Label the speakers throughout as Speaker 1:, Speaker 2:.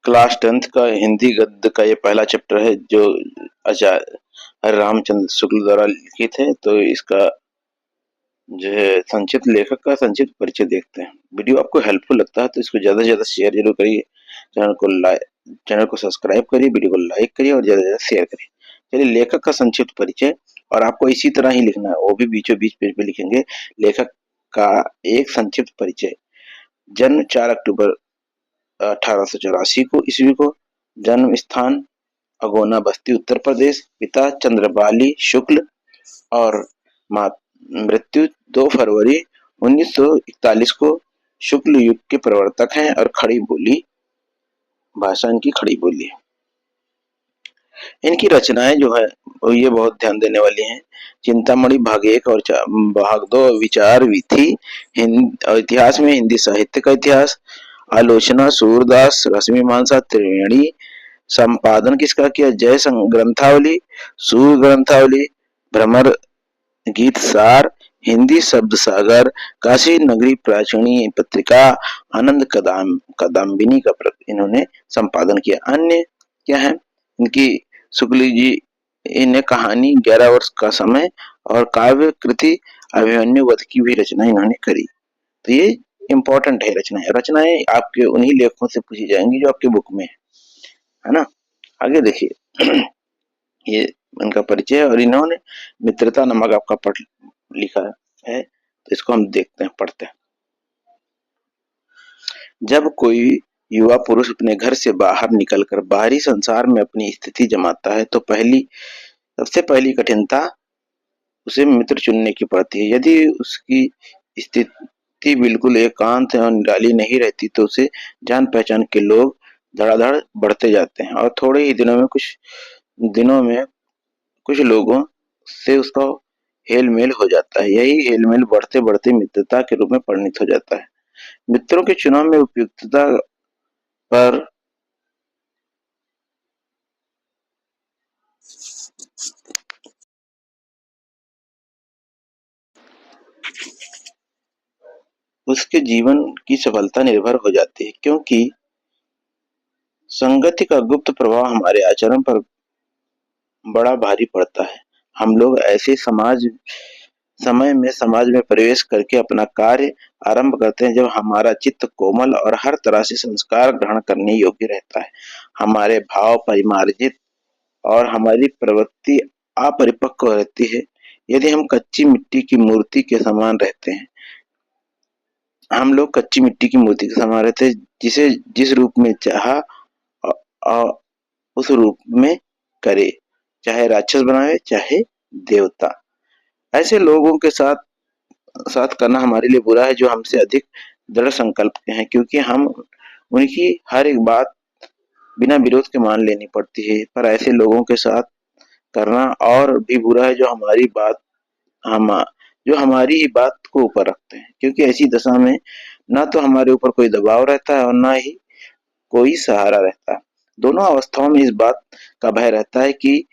Speaker 1: Class 10th का हिंदी गद्य का ये पहला चैप्टर है जो आचार्य रामचंद्र शुक्ल द्वारा लिखित है। तो इसका जो है संक्षिप्त लेखक का संक्षिप्त परिचय देखते हैं। वीडियो आपको हेल्पफुल लगता है तो इसको ज़्यादा से ज़्यादा शेयर जरूर करिए। चैनल को सब्सक्राइब करिए, वीडियो को लाइक करिए और ज़्यादा से ज़्यादा शेयर करिए। चलिए, लेखक का संक्षिप्त परिचय। और आपको इसी तरह ही लिखना है, वो भी बीचों बीच पेज पे लिखेंगे। लेखक का एक संक्षिप्त परिचय। जन्म 4 अक्टूबर 1884 को ईस्वी को। जन्म स्थान अगोना बस्ती उत्तर प्रदेश। पिता चंद्रपाली शुक्ल और मृत्यु 2 फरवरी 1941 को। शुक्ल युग के प्रवर्तक हैं और खड़ी बोली भाषा इनकी खड़ी बोली है। इनकी रचनाएं जो है वो ये बहुत ध्यान देने वाली हैं। चिंतामणि भाग 1 और भाग 2 विचार विधि, इतिहास में हिंदी साहित्य का इतिहास, आलोचना सूरदास, रश्मिमांसा त्रिवेणी। संपादन किसका किया? जय ग्रंथावली, सूर ग्रंथावली, भ्रमर गीत सार, हिंदी शब्द सागर, काशी नगरी प्राचीनी पत्रिका, आनंद कदम्बिनी का इन्होंने संपादन किया। अन्य क्या है इनकी? शुक्ल जी इन्हें कहानी 11 वर्ष का समय और काव्य कृति अभिमन्यु वध की भी रचना इन्होंने करी। तो ये इंपॉर्टेंट है रचनाएं। रचनाएं आपके उन्हीं लेखकों से पूछी जाएंगी जो आपके बुक में है ना। आगे देखिए ये इनका परिचय। और इन्होंने मित्रता नमक आपका पढ़ लिखा है तो इसको हम देखते हैं, पढ़ते हैं। जब कोई युवा पुरुष अपने घर से बाहर निकलकर बाहरी संसार में अपनी स्थिति जमाता है तो सबसे पहली कठिनता उसे मित्र चुनने की पड़ती है। यदि उसकी स्थिति बिल्कुल एकांत और निराली नहीं रहती तो उसे जान पहचान के लोग धड़ाधड़ बढ़ते जाते हैं और थोड़े ही दिनों में कुछ लोगों से उसका हेल मेल हो जाता है। यही हेल मेल बढ़ते बढ़ते मित्रता के रूप में परिणित हो जाता है। मित्रों के चुनाव में उपयुक्तता पर उसके जीवन की सफलता निर्भर हो जाती है, क्योंकि संगति का गुप्त प्रभाव हमारे आचरण पर बड़ा भारी पड़ता है। हम लोग ऐसे समय में समाज में प्रवेश करके अपना कार्य आरंभ करते हैं जब हमारा चित्त कोमल और हर तरह से संस्कार ग्रहण करने योग्य रहता है। हमारे भाव परिमार्जित और हमारी प्रवृत्ति अपरिपक्व रहती है। यदि हम कच्ची मिट्टी की मूर्ति के समान रहते हैं, हम लोग कच्ची मिट्टी की मूर्ति के समान रहते हैं, जिसे जिस रूप में चाहा उस रूप में करे, चाहे राक्षस बनाए चाहे देवता। ऐसे लोगों के साथ साथ करना हमारे लिए बुरा है जो हमसे अधिक दृढ़ संकल्प के हैं, क्योंकि हम उनकी हर एक बात बिना विरोध के मान लेनी पड़ती है। पर ऐसे लोगों के साथ करना और भी बुरा है हम जो हमारी ही बात को ऊपर रखते हैं, क्योंकि ऐसी दशा में ना तो हमारे ऊपर कोई दबाव रहता है और ना ही कोई सहारा रहता है। दोनों अवस्थाओं में इस बात का भय रहता है कि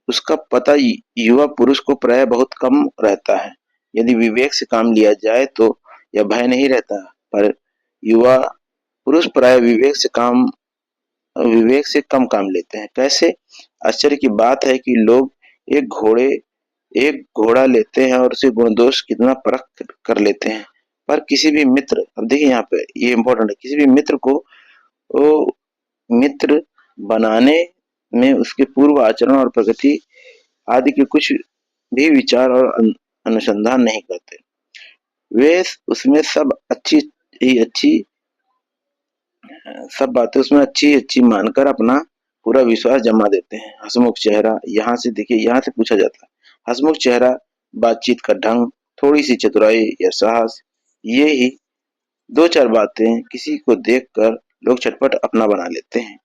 Speaker 1: उसका पता युवा पुरुष को प्राय बहुत कम रहता है। यदि विवेक से काम लिया जाए तो यह भय नहीं रहता, पर युवा पुरुष प्राय विवेक से कम काम लेते हैं। कैसे? आश्चर्य की बात है कि लोग एक घोड़े एक घोड़ा लेते हैं और उसे गुण दोष कितना परख कर लेते हैं, पर किसी भी मित्र, अब देखिए यहाँ पे ये इंपॉर्टेंट है, किसी भी मित्र को वो मित्र बनाने में उसके पूर्व आचरण और प्रगति आदि के कुछ भी विचार और अनुसंधान नहीं करते। वे उसमें सब बातें उसमें अच्छी अच्छी मानकर अपना पूरा विश्वास जमा देते हैं। हंसमुख चेहरा, यहाँ से देखिए, यहाँ से पूछा जाता है। हंसमुख चेहरा, बातचीत का ढंग, थोड़ी सी चतुराई या साहस, ये ही दो चार बातें किसी को देखकर लोग झटपट अपना बना लेते हैं।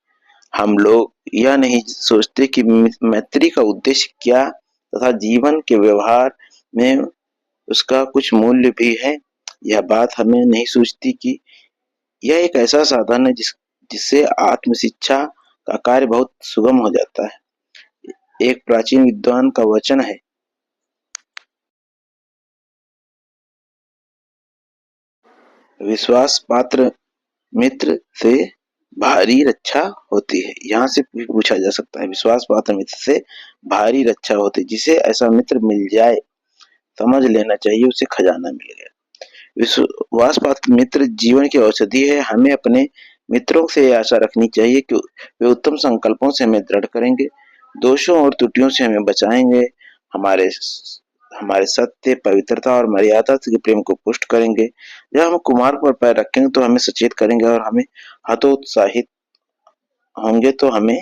Speaker 1: हम लोग यह नहीं सोचते कि मैत्री का उद्देश्य क्या तथा जीवन के व्यवहार में उसका कुछ मूल्य भी है। यह बात हमें नहीं सूझती कि यह एक ऐसा साधन है जिससे आत्म शिक्षा का कार्य बहुत सुगम हो जाता है। एक प्राचीन विद्वान का वचन है, विश्वास पात्र मित्र से भारी रक्षा होती है। यहाँ से भी पूछा जा सकता है, विश्वास पात्र मित्र से भारी रक्षा होती है। जिसे ऐसा मित्र मिल जाए, समझ लेना चाहिए उसे खजाना मिल गया। विश्वास पात्र मित्र जीवन की औषधि है। हमें अपने मित्रों से ये आशा रखनी चाहिए कि वे उत्तम संकल्पों से हमें दृढ़ करेंगे, दोषों और त्रुटियों से हमें बचाएंगे, हमारे हमारे सत्य, पवित्रता और मर्यादा के प्रेम को पुष्ट करेंगे। जब हम कुमार्ग पर पैर रखेंगे तो हमें सचेत करेंगे, और हमें हतोत्साहित होंगे तो हमें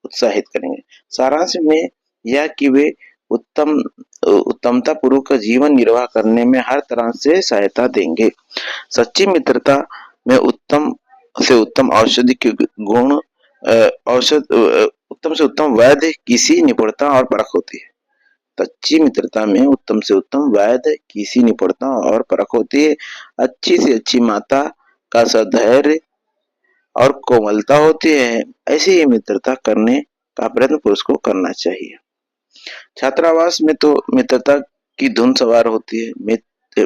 Speaker 1: उत्साहित करेंगे। सारांश में यह कि वे उत्तम उत्तमता पूर्वक जीवन निर्वाह करने में हर तरह से सहायता देंगे। सच्ची मित्रता में उत्तम से उत्तम औषधि के गुण, उत्तम से उत्तम वैद्य किसी निपुणता और परख होती है। सच्ची मित्रता में उत्तम से उत्तम वैद्य किसी निपुणता और परख होती है। अच्छी से अच्छी माता का सधैर्य और कोमलता होती है। ऐसी ही मित्रता करने का प्रयत्न पुरुष को करना चाहिए। छात्रावास में तो मित्रता की धुन सवार होती है।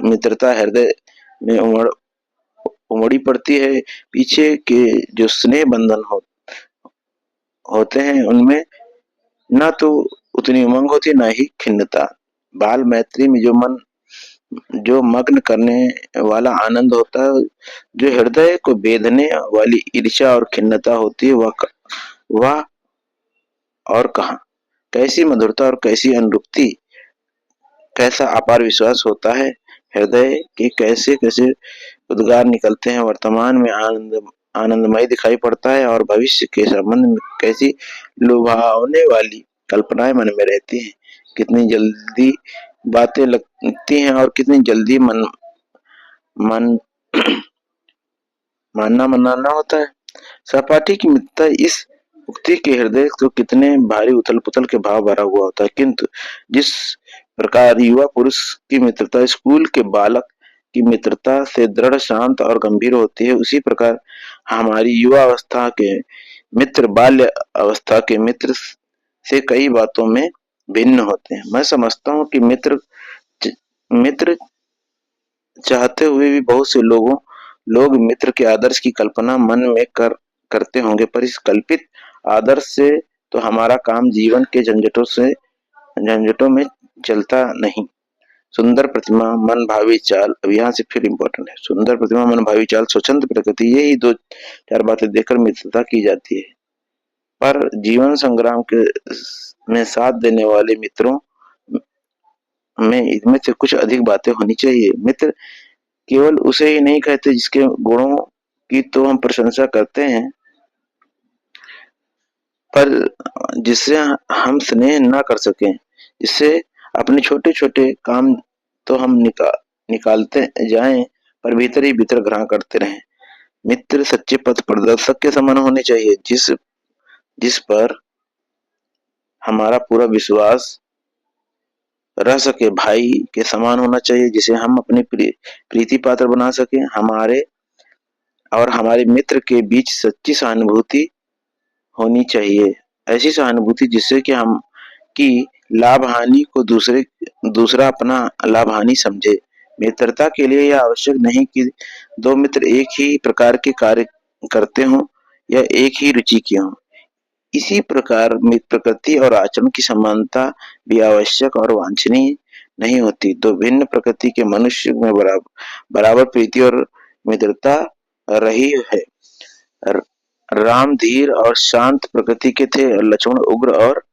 Speaker 1: मित्रता हृदय में उमड़ी पड़ती है। पीछे के जो स्नेह बंधन होते हैं उनमें न तो उतनी उमंग होती है, न ही खिन्नता। बाल मैत्री में जो मग्न करने वाला आनंद होता है, जो हृदय को बेधने वाली ईर्ष्या और खिन्नता होती है, वह और कहाँ। कैसी मधुरता और कैसी अनुरक्ति, कैसा अपार विश्वास होता है। हृदय के कैसे कैसे उद्गार निकलते हैं। वर्तमान में आनंदमय दिखाई पड़ता है, और भविष्य के संबंध में कैसी लुभावने वाली कल्पनाएं मन में रहती हैं। कितनी जल्दी बातें लगती हैं और कितनी जल्दी मन मानना मनाना होता है। सहपाठी की मित्रता इस उक्ति के हृदय को कितने भारी उथल पुथल के भाव भरा हुआ होता है, किंतु जिस प्रकार युवा पुरुष की मित्रता स्कूल के बालक की मित्रता से दृढ़, शांत और गंभीर होती है, उसी प्रकार हमारी युवा अवस्था के मित्र बाल्य अवस्था के मित्र से कई बातों में भिन्न होते हैं। मैं समझता हूँ कि मित्र चाहते हुए भी बहुत से लोग मित्र के आदर्श की कल्पना मन में करते होंगे, पर इस कल्पित आदर्श से तो हमारा काम जीवन के झंझटों में चलता नहीं। सुंदर प्रतिमा मन भावी चाल, अब यहाँ से फिर इम्पोर्टेंट है। सुंदर प्रतिमा मन भावी चाल, स्वच्छंद प्रकृति, यही दो चार बातें देखकर मित्रता की जाती है। पर जीवन संग्राम के में साथ देने वाले मित्रों में इनमें से कुछ अधिक बातें होनी चाहिए। मित्र केवल उसे ही नहीं कहते जिसके गुणों की तो हम प्रशंसा करते हैं, पर जिससे हम स्नेह ना कर सकें, जिससे अपने छोटे छोटे काम तो हम निकालते जाएं, पर भीतर ही भीतर ग्रहण करते रहें। मित्र सच्चे पथ प्रदर्शक के समान होने चाहिए, जिस पर हमारा पूरा विश्वास रह सके। भाई के समान होना चाहिए, जिसे हम अपने प्रीति पात्र बना सके। हमारे मित्र के बीच सच्ची सहानुभूति होनी चाहिए, ऐसी सहानुभूति जिससे कि हम की लाभ हानि को दूसरा अपना लाभ हानि समझे। मित्रता के लिए यह आवश्यक नहीं कि दो मित्र एक ही प्रकार के कार्य करते हों या एक ही रुचि के हों। इसी प्रकार प्रकृति और आचरण की समानता भी आवश्यक और वांछनीय नहीं होती। दो भिन्न प्रकृति के मनुष्य में बराबर प्रीति और मित्रता रही है। राम धीर और शांत प्रकृति के थे, और लक्ष्मण उग्र और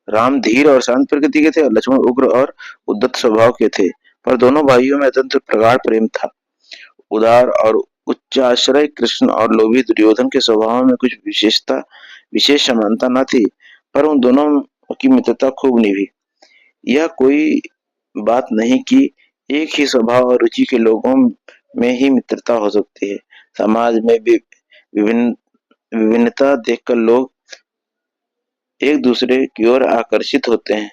Speaker 1: राम धीर और शांत प्रकृति के थे, और लक्ष्मण उग्र और उद्धत स्वभाव के थे। पर दोनों भाइयों में अत्यंत प्रगाढ़ प्रेम था। उदार और उच्चाश्रय कृष्ण और लोभी दुर्योधन के स्वभाव में कुछ विशेष समानता न थी, पर उन दोनों की मित्रता खूब निभी। यह कोई बात नहीं कि एक ही स्वभाव और रुचि के लोगों में ही मित्रता हो सकती है। समाज में विभिन्नता देखकर लोग एक दूसरे की ओर आकर्षित होते हैं।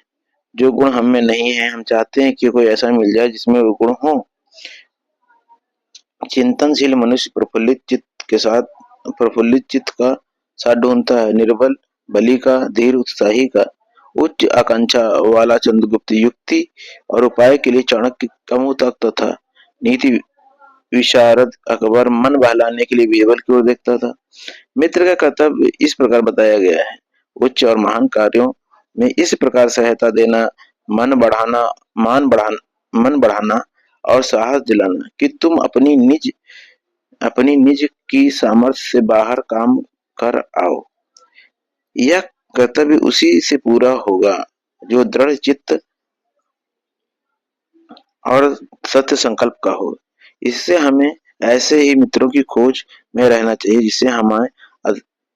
Speaker 1: जो गुण हम में नहीं है, हम चाहते हैं कि कोई ऐसा मिल जाए जिसमें वो गुण हो। चिंतनशील मनुष्य प्रफुल्लित चित्त का साथ ढूंढता है, निर्बल बलि का, धीर उत्साही का। उच्च आकांक्षा वाला चंद्रगुप्त युक्ति और उपाय के लिए चाणक्य कम उताकता था। नीति विशारद अकबर मन बहलाने के लिए बीरबल की ओर देखता था। मित्र का कर्तव्य इस प्रकार बताया गया है। उच्च और महान कार्यों में इस प्रकार सहायता देना, मन बढ़ाना मन बढ़ाना और साहस दिलाना कि तुम अपनी निज की सामर्थ्य से बाहर काम कर आओ। यह कर्तव्य उसी से पूरा होगा जो दृढ़ चित्त और सत्य संकल्प का हो। इससे हमें ऐसे ही मित्रों की खोज में रहना चाहिए जिससे हमें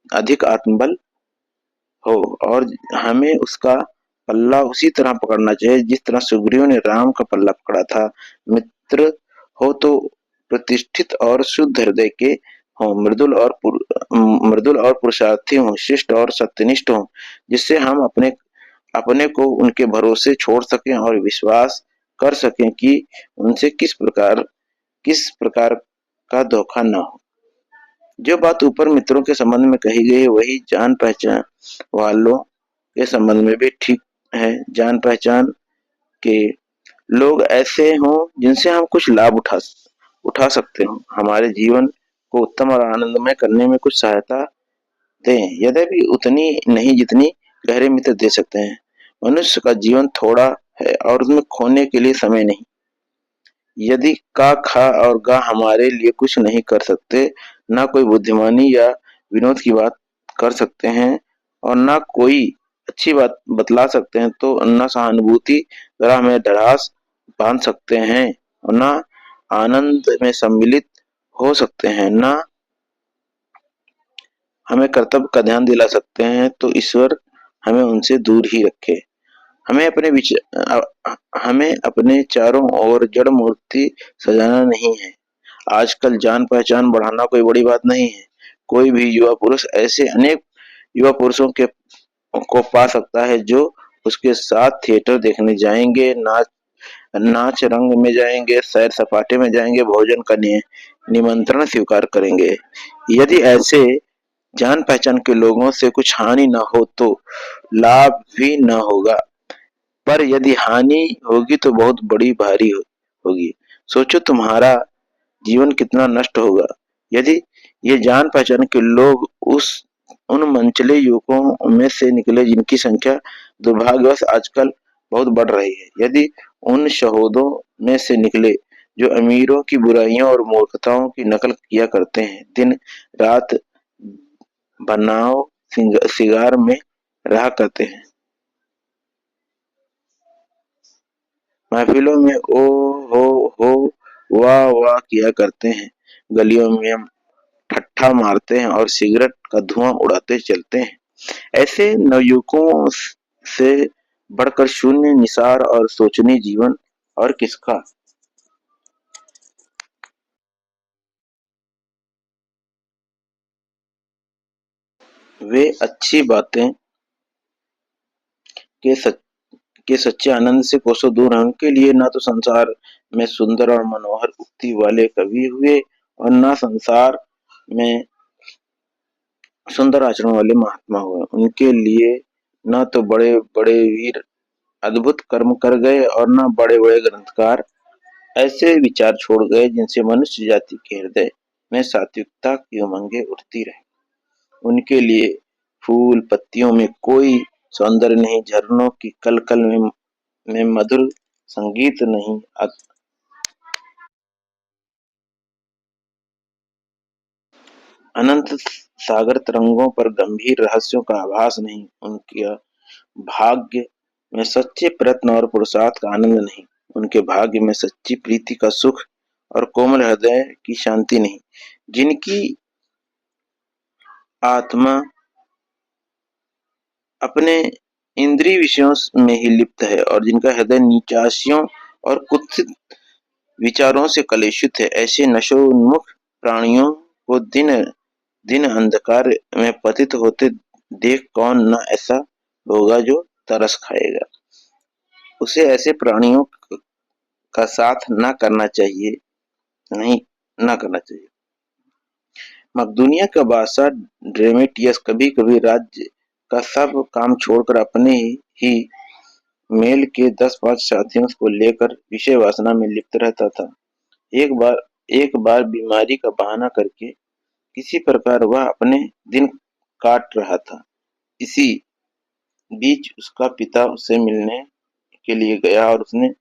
Speaker 1: अधिक आत्मबल हो, और हमें उसका पल्ला उसी तरह पकड़ना चाहिए जिस तरह सुग्रीव ने राम का पल्ला पकड़ा था। मित्र हो तो प्रतिष्ठित और शुद्ध हृदय के हों, मृदुल और पुरुषार्थी हों, शिष्ट और सत्यनिष्ठ हों, जिससे हम अपने अपने को उनके भरोसे छोड़ सकें और विश्वास कर सकें कि उनसे किस प्रकार का धोखा न हो। जो बात ऊपर मित्रों के संबंध में कही गई है वही जान पहचान वालों के संबंध में भी ठीक है। जान पहचान के लोग ऐसे हों जिनसे हम कुछ लाभ उठा सकते हो, हमारे जीवन को उत्तम और आनंदमय करने में कुछ सहायता दें, यद्यपि उतनी नहीं जितनी गहरे मित्र दे सकते हैं। मनुष्य का जीवन थोड़ा है और उसमें खोने के लिए समय नहीं। यदि का, खा और गा हमारे लिए कुछ नहीं कर सकते, ना कोई बुद्धिमानी या विनोद की बात कर सकते हैं और ना कोई अच्छी बात बतला सकते हैं, तो ना सहानुभूति द्वारा हमें धरास बांध सकते हैं और ना आनंद में सम्मिलित हो सकते हैं, ना हमें कर्तव्य का ध्यान दिला सकते हैं, तो ईश्वर हमें उनसे दूर ही रखे। हमें अपने चारों ओर जड़ मूर्ति सजाना नहीं है। आजकल जान पहचान बढ़ाना कोई बड़ी बात नहीं है। कोई भी युवा पुरुष ऐसे अनेक युवा पुरुषों के को पा सकता है जो उसके साथ थिएटर देखने जाएंगे, नाच रंग में जाएंगे, सैर सपाटे में जाएंगे, भोजन का निमंत्रण स्वीकार करेंगे। यदि ऐसे जान पहचान के लोगों से कुछ हानि न हो तो लाभ भी न होगा, पर यदि हानि होगी तो बहुत बड़ी भारी होगी। सोचो तुम्हारा जीवन कितना नष्ट होगा यदि ये जान पहचान के लोग उस उन मनचले युवकों में से निकले जिनकी संख्या दुर्भाग्यवश आजकल बहुत बढ़ रही है। यदि उन शहोदों में से निकले जो अमीरों की बुराइयों और मूर्खताओं की नकल किया करते हैं, दिन रात बनाओ सिगार में रहा करते हैं, महफिलों में ओ हो वाह वाह किया करते हैं, गलियों में ठट्ठा मारते हैं और सिगरेट का धुआं उड़ाते चलते हैं, ऐसे नवयुवकों से बढ़कर शून्य निसार और सोचनीय जीवन और किसका। वे अच्छी बातें के सच के सच्चे आनंद से कोसों दूर हैं। उनके लिए ना तो संसार में सुंदर और मनोहर उक्ति वाले कवि हुए और ना संसार में सुंदर आचरण वाले महात्मा हुए। उनके लिए ना तो बड़े बड़े वीर अद्भुत कर्म कर गए और ना बड़े बड़े ग्रंथकार ऐसे विचार छोड़ गए जिनसे मनुष्य जाति के हृदय में सात्विकता की उमंगें उठती रहे। उनके लिए फूल पत्तियों में कोई सौंदर्य नहीं, झरनों की कलकल में मधुर संगीत नहीं, अनंत सागर तरंगों पर गंभीर रहस्यों का आभास नहीं, उनके भाग्य में सच्चे प्रयत्न और पुरुषार्थ का आनंद नहीं, उनके भाग्य में सच्ची प्रीति का सुख और कोमल हृदय की शांति नहीं। जिनकी आत्मा अपने इंद्रिय विषयों में ही लिप्त है और जिनका हृदय नीचासियों और कुत्सित विचारों से कलुषित है, ऐसे नशोन्मुख प्राणियों को दिन दिन अंधकार में पतित होते देख कौन न ऐसा होगा जो तरस खाएगा। उसे ऐसे प्राणियों का साथ न करना चाहिए, नहीं न करना चाहिए। मकदूनिया का बादशाह ड्रेमेटियस कभी कभी राज्य का सब काम छोड़कर अपने ही मेल के 10-5 साथियों को लेकर विषय वासना में लिप्त रहता था। एक बार बीमारी का बहाना करके किसी प्रकार वह अपने दिन काट रहा था। इसी बीच उसका पिता उससे मिलने के लिए गया और उसने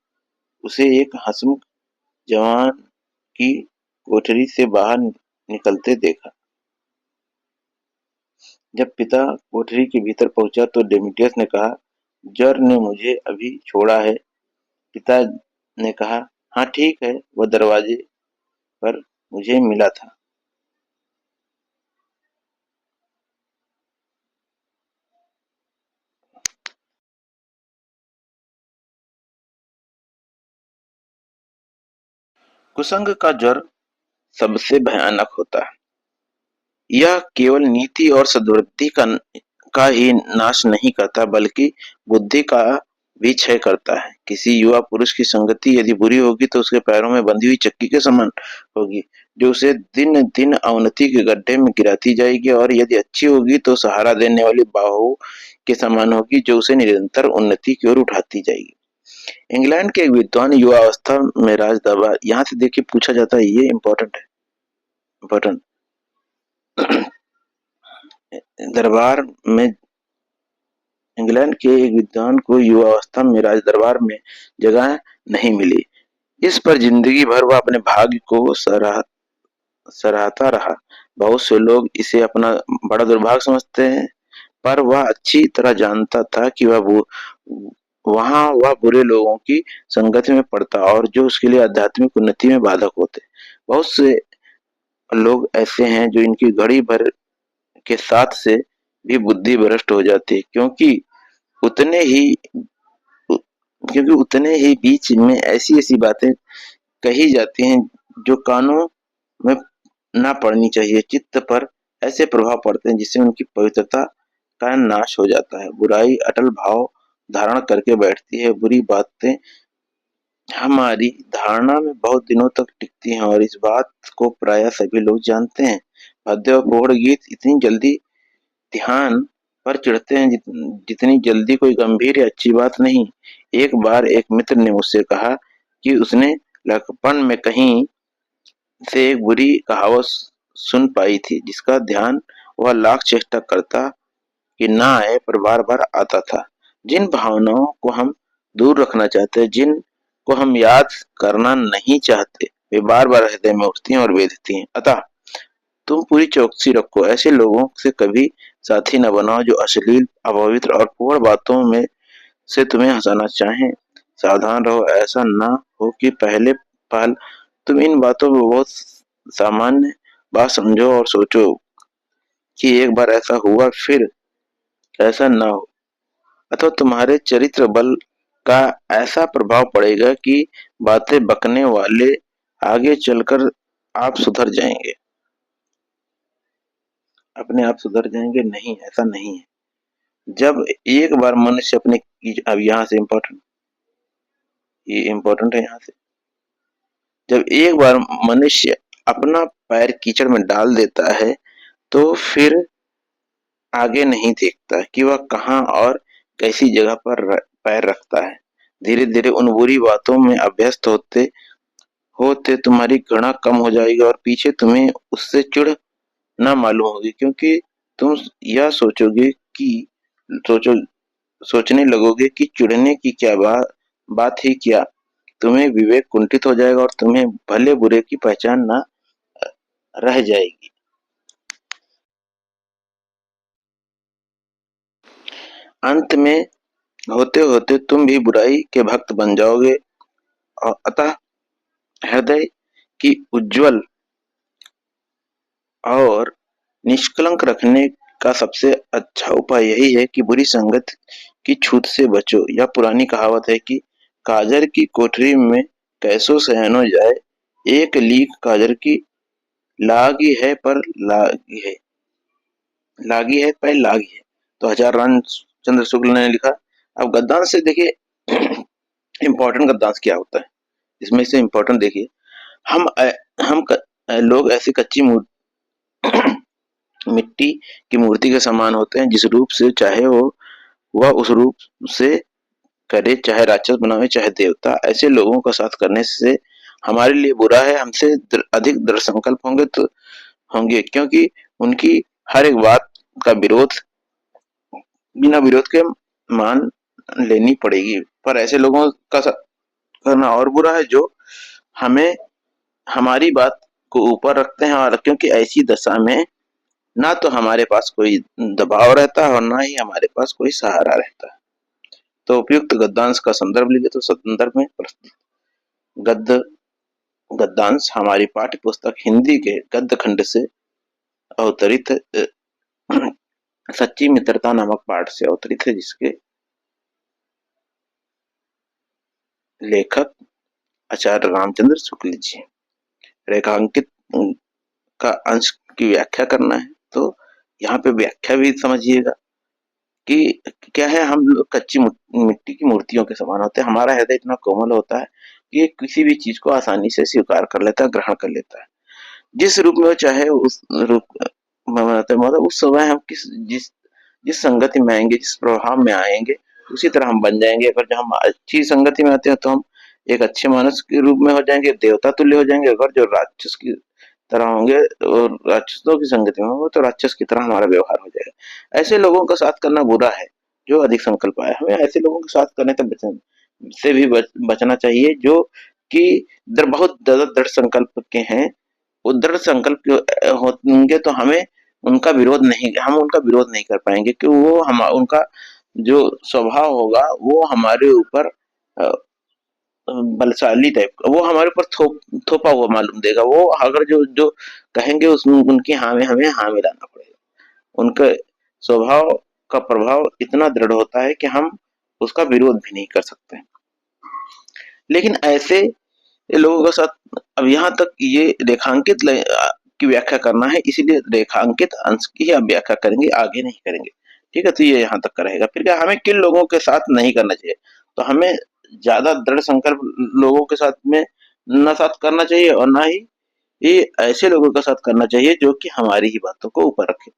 Speaker 1: उसे एक हंसमुख जवान की कोठरी से बाहर निकलते देखा। जब पिता कोठरी के भीतर पहुंचा तो डेमेट्रियस ने कहा, जर ने मुझे अभी छोड़ा है। पिता ने कहा, हाँ ठीक है, वह दरवाजे पर मुझे मिला था। कुसंग का ज्वर सबसे भयानक होता है। यह केवल नीति और सद्वृत्ति का ही नाश नहीं करता, बल्कि बुद्धि का भी क्षय करता है। किसी युवा पुरुष की संगति यदि बुरी होगी तो उसके पैरों में बंधी हुई चक्की के समान होगी, जो उसे दिन दिन अवनति के गड्ढे में गिराती जाएगी, और यदि अच्छी होगी तो सहारा देने वाली बाहों के समान होगी, जो उसे निरंतर उन्नति की ओर उठाती जाएगी। इंग्लैंड के एक विद्वान युवा अवस्था में राज दरबार, यहाँ से देखिए पूछा जाता है, ये इम्पोर्टेंट है, इम्पोर्टेंट। दरबार में इंग्लैंड के एक विद्वान को युवावस्था में राज दरबार में जगह नहीं मिली। इस पर जिंदगी भर वह अपने भाग्य को सराहता रहा। बहुत से लोग इसे अपना बड़ा दुर्भाग्य समझते हैं, पर वह अच्छी तरह जानता था कि वह बुरे लोगों की संगत में पड़ता और जो उसके लिए आध्यात्मिक उन्नति में बाधक होते। बहुत से लोग ऐसे हैं जो इनकी घड़ी भर के साथ से भी बुद्धि भ्रष्ट हो जाती है, उतने ही क्योंकि उतने ही बीच में ऐसी ऐसी बातें कही जाती हैं जो कानों में ना पड़नी चाहिए। चित्त पर ऐसे प्रभाव पड़ते हैं जिससे उनकी पवित्रता का नाश हो जाता है। बुराई अटल भाव धारण करके बैठती है। बुरी बातें हमारी धारणा में बहुत दिनों तक टिकती हैं और इस बात को प्रायः सभी लोग जानते हैं। पद्य और प्रौढ़ गीत इतनी जल्दी ध्यान पर चढ़ते हैं जितनी जल्दी कोई गंभीर या अच्छी बात नहीं। एक बार एक मित्र ने मुझसे कहा कि उसने लड़कपन में कहीं से एक बुरी कहावत सुन पाई थी, जिसका ध्यान वह लाख चेष्टा करता कि ना आए, पर बार बार आता था। जिन भावनाओं को हम दूर रखना चाहते हैं, जिन को हम याद करना नहीं चाहते, वे बार बार हृदय में उठती हैं और वेधती हैं। अतः तुम पूरी चौकसी रखो, ऐसे लोगों से कभी साथी न बनाओ जो अश्लील, अपवित्र और पूर्ण बातों में से तुम्हें हंसाना चाहें। सावधान रहो, ऐसा न हो कि पहले पल तुम इन बातों को बहुत सामान्य बात समझो और सोचो कि एक बार ऐसा हुआ फिर ऐसा न हो, अथवा तुम्हारे चरित्र बल का ऐसा प्रभाव पड़ेगा कि बातें बकने वाले आगे चलकर आप सुधर जाएंगे, अपने आप सुधर जाएंगे। नहीं, ऐसा नहीं है। जब एक बार मनुष्य अपने, अब यहाँ से इम्पोर्टेंट, ये इम्पोर्टेंट है यहाँ से, जब एक बार मनुष्य अपना पैर कीचड़ में डाल देता है तो फिर आगे नहीं देखता कि वह कहाँ और कैसी जगह पर पैर रखता है। धीरे धीरे उन बुरी बातों में अभ्यस्त होते होते तुम्हारी घृणा कम हो जाएगी और पीछे तुम्हें उससे चिढ़ ना मालूम होगी, क्योंकि तुम यह सोचो सोचने लगोगे कि चिढ़ने की क्या बात ही क्या। तुम्हें विवेक कुंठित हो जाएगा और तुम्हें भले बुरे की पहचान ना रह जाएगी। अंत में होते होते तुम भी बुराई के भक्त बन जाओगे, और अतः हृदय की उज्जवल और निष्कलंक रखने का सबसे अच्छा उपाय यही है कि बुरी संगत की छूत से बचो। यह पुरानी कहावत है कि काजर की कोठरी में कैसो सहनो जाए, एक लीक काजर की लागी है पर लागी है, लागी है पर लागी है। तो हजार रामचंद्र शुक्ल ने लिखा। अब गद्दांश से देखिए इम्पोर्टेंट गद्दांश क्या होता है, इसमें से इम्पोर्टेंट देखिए। हम हम लोग ऐसी कच्ची मिट्टी की मूर्ति के समान होते हैं, जिस रूप से चाहे वह उस रूप से करे, चाहे राक्षस बनावे चाहे देवता। ऐसे लोगों का साथ करने से हमारे लिए बुरा है। हमसे अधिक दृढ़ संकल्प होंगे तो होंगे, क्योंकि उनकी हर एक बात का विरोध बिना विरोध के मान लेनी पड़ेगी। पर ऐसे लोगों का साथ करना और बुरा है जो हमें हमारी बात को ऊपर रखते हैं, और क्योंकि ऐसी दशा में ना तो हमारे पास कोई दबाव रहता है और ना ही हमारे पास कोई सहारा रहता है। तो उपयुक्त गद्यांश का संदर्भ लीजिए। तो संदर्भ में प्रस्तुत गद्य गद्यांश हमारी पाठ्य पुस्तक हिंदी के गद्य खंड से अवतरित सच्ची मित्रता नामक पाठ से अवतरित है, जिसके लेखक आचार्य रामचंद्र शुक्ल जी। रेखांकित का अंश की व्याख्या करना है, तो यहाँ पे व्याख्या भी समझिएगा कि क्या है। हम लोग कच्ची मिट्टी की मूर्तियों के समान होते हैं। हमारा हृदय इतना कोमल होता है कि ये किसी भी चीज को आसानी से स्वीकार कर लेता है, ग्रहण कर लेता है, जिस रूप में वो चाहे उस रूप में। मतलब उस समय हम जिस जिस संगति में आएंगे, जिस प्रभाव में आएंगे, उसी तरह हम बन जाएंगे। अगर जो हम अच्छी संगति में आते हैं तो हम एक अच्छे मानस के रूप में हो जाएंगे, देवता तुल्य हो जाएंगे। अगर जो राक्षस की तरह होंगे और राक्षसों की संगति में होंगे तो राक्षस की तरह हमारा व्यवहार हो जाएगा। ऐसे लोगों का साथ करना बुरा है जो अधिक संकल्प आए। हमें ऐसे लोगों के साथ करने तक से भी बचना चाहिए जो कि बहुत ज्यादा दृढ़ संकल्प के हैं। वो दृढ़ संकल्प होंगे तो हमें हम उनका विरोध नहीं कर पाएंगे, कि वो हम उनका जो स्वभाव होगा वो हमारे ऊपर बलशाली टाइप का, वो हमारे ऊपर थोपा हुआ मालूम देगा। वो अगर जो जो कहेंगे उसमें उनकी हाँ में हमें हाँ मिलाना पड़ेगा। उनके स्वभाव का प्रभाव इतना दृढ़ होता है कि हम उसका विरोध भी नहीं कर सकते। लेकिन ऐसे लोगों के साथ अब यहाँ तक ये रेखांकित की व्याख्या करना है, इसीलिए रेखांकित अंश की ही आप व्याख्या करेंगे, आगे नहीं करेंगे। ठीक है, तो ये यहाँ तक का रहेगा। फिर क्या हमें किन लोगों के साथ नहीं करना चाहिए? तो हमें ज्यादा दृढ़ संकल्प लोगों के साथ में न साथ करना चाहिए, और ना ही ये ऐसे लोगों के साथ करना चाहिए जो कि हमारी ही बातों को ऊपर रखे।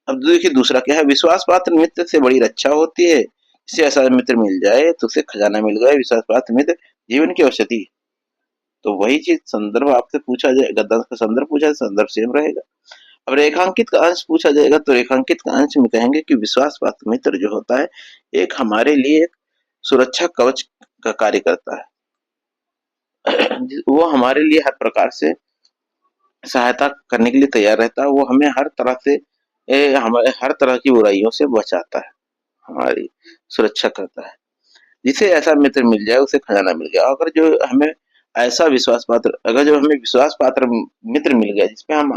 Speaker 1: अब देखिए दूसरा क्या है, विश्वास पात्र मित्र से बड़ी रक्षा होती है। जिसे ऐसा मित्र मिल जाए तो उसे खजाना मिल गया। विश्वास पात्र मित्र जीवन की औषधि। तो वही चीज संदर्भ आपसे पूछा जाए, गद्यांश का संदर्भ पूछा जाए, संदर्भ सेम रहेगा। अब रेखांकित का अंश पूछा जाएगा तो रेखांकित का अंश में कहेंगे कि विश्वास पात्र मित्र जो होता है एक हमारे लिए एक सुरक्षा कवच का कार्य करता है। वो हमारे लिए हर प्रकार से सहायता करने के लिए तैयार रहता है। वो हमें हर तरह से हमारे हर तरह की बुराइयों से बचाता है, हमारी सुरक्षा करता है। जिसे ऐसा मित्र मिल जाए उसे खजाना मिल गया। अगर जो हमें ऐसा विश्वास पात्र अगर जो हमें विश्वास पात्र मित्र मिल गया जिसपे हम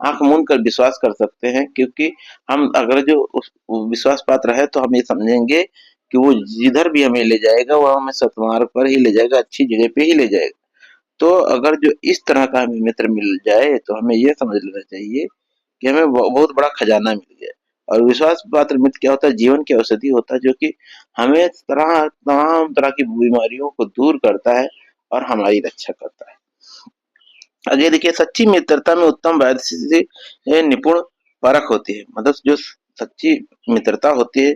Speaker 1: आंख मूंद कर विश्वास कर सकते हैं, क्योंकि हम अगर जो विश्वास पात्र है तो हम ये समझेंगे कि वो जिधर भी हमें ले जाएगा वो हमें सतमार्ग पर ही ले जाएगा, अच्छी जगह पे ही ले जाएगा। तो अगर जो इस तरह का हमें मित्र मिल जाए तो हमें ये समझ लेना चाहिए कि हमें बहुत बड़ा खजाना मिल गया। और विश्वास पात्र मित्र क्या होता है? जीवन की औषधि होता है, जो कि हमें तमाम तरह की बीमारियों को दूर करता है और हमारी रक्षा करता है। आगे देखिए, सच्ची मित्रता में उत्तम वैध से निपुण परख होती है। मतलब जो सच्ची मित्रता होती है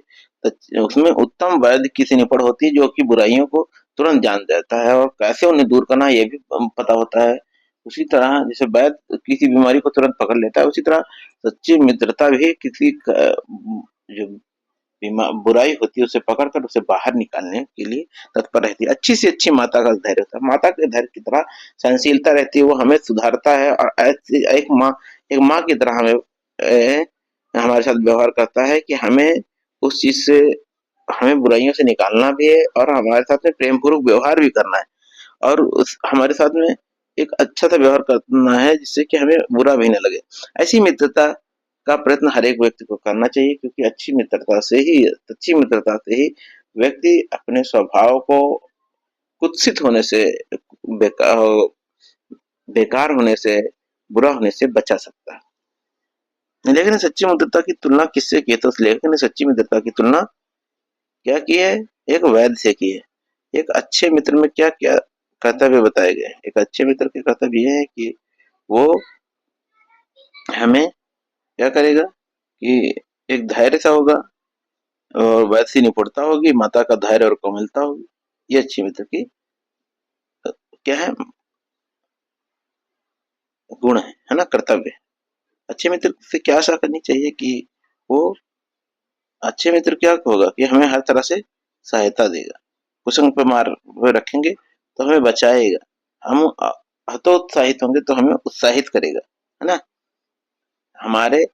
Speaker 1: उसमें उत्तम वैध की से निपुण होती है, जो कि बुराइयों को तुरंत जान जाता है और कैसे उन्हें दूर करना है ये भी पता होता है। उसी तरह जैसे वैद्य किसी बीमारी को तुरंत पकड़ लेता है, उसी तरह सच्ची मित्रता भी किसी जो बुराई होती है उसे पकड़कर उसे बाहर निकालने के लिए तत्पर रहती है। अच्छी से अच्छी माता का धैर्य होता है। माता के धैर्य की तरह सहनशीलता रहती है। वो हमें सुधारता है और ऐसी एक माँ की तरह हमारे साथ व्यवहार करता है कि हमें उस चीज से हमें बुराइयों से निकालना भी है और हमारे साथ में प्रेम पूर्वक व्यवहार भी करना है, और उस हमारे साथ में एक अच्छा सा व्यवहार करना है जिससे कि हमें बुरा भी ना लगे। ऐसी मित्रता का प्रयत्न हर एक व्यक्ति को करना चाहिए, क्योंकि अच्छी मित्रता से ही व्यक्ति अपने स्वभाव को कुत्सित होने से, बेकार बेकार होने से, बुरा होने से बचा सकता है। लेकिन सच्ची मित्रता की तुलना किससे की है? तो लेखक ने सच्ची मित्रता की तुलना क्या की है? एक वैद्य से की है। एक अच्छे मित्र में क्या क्या कर्तव्य बताए गए? एक अच्छे मित्र के कर्तव्य ये है कि वो हमें क्या करेगा कि एक धैर्य सा होगा और वैसी निपुणता होगी, माता का धैर्य और कोमलता होगी। ये अच्छी मित्र की क्या है? गुण है ना, कर्तव्य। अच्छे मित्र से क्या आशा करनी चाहिए कि वो, अच्छे मित्र क्या होगा कि हमें हर तरह से सहायता देगा, कुसंग पे मार पे रखेंगे तो हमें बचाएगा, हम हतोत्साहित होंगे तो हमें उत्साहित करेगा, है ना, हमारे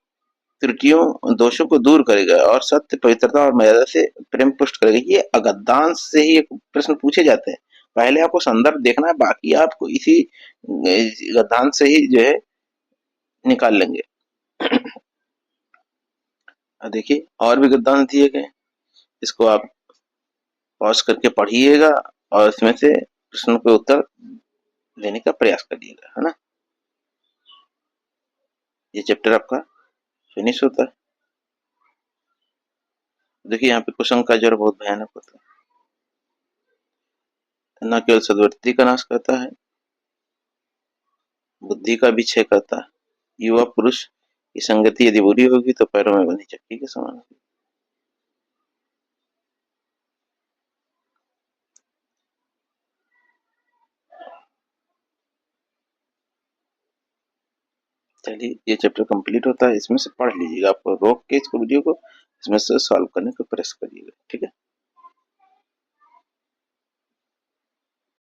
Speaker 1: त्रुटियों दोषों को दूर करेगा और सत्य पवित्रता और मर्यादा से प्रेम पुष्ट करेगा। ये गद्दांश से ही एक प्रश्न पूछे जाते हैं। पहले आपको संदर्भ देखना है, बाकी आपको इसी गद्दांश से ही जो है निकाल लेंगे। देखिए और भी गद्दांश दिए गए, इसको आप पॉज करके पढ़िएगा और इसमें से प्रश्नों के उत्तर देने का प्रयास करिएगा, है ना। ये चैप्टर आपका फिनिश होता है। देखिए यहाँ पे कुसंग का ज्वर बहुत भयानक होता है, न केवल सद्वृत्ति का नाश करता है, बुद्धि का भी क्षय करता है। युवा पुरुष की संगति यदि बुरी होगी तो पैरों में बंधी चक्की के समान होगी। चलिए ये चैप्टर कंप्लीट होता है, इसमें से पढ़ लीजिएगा, आपको रोक के इसको वीडियो को इसमें से सॉल्व करने का प्रयास करिएगा, ठीक है।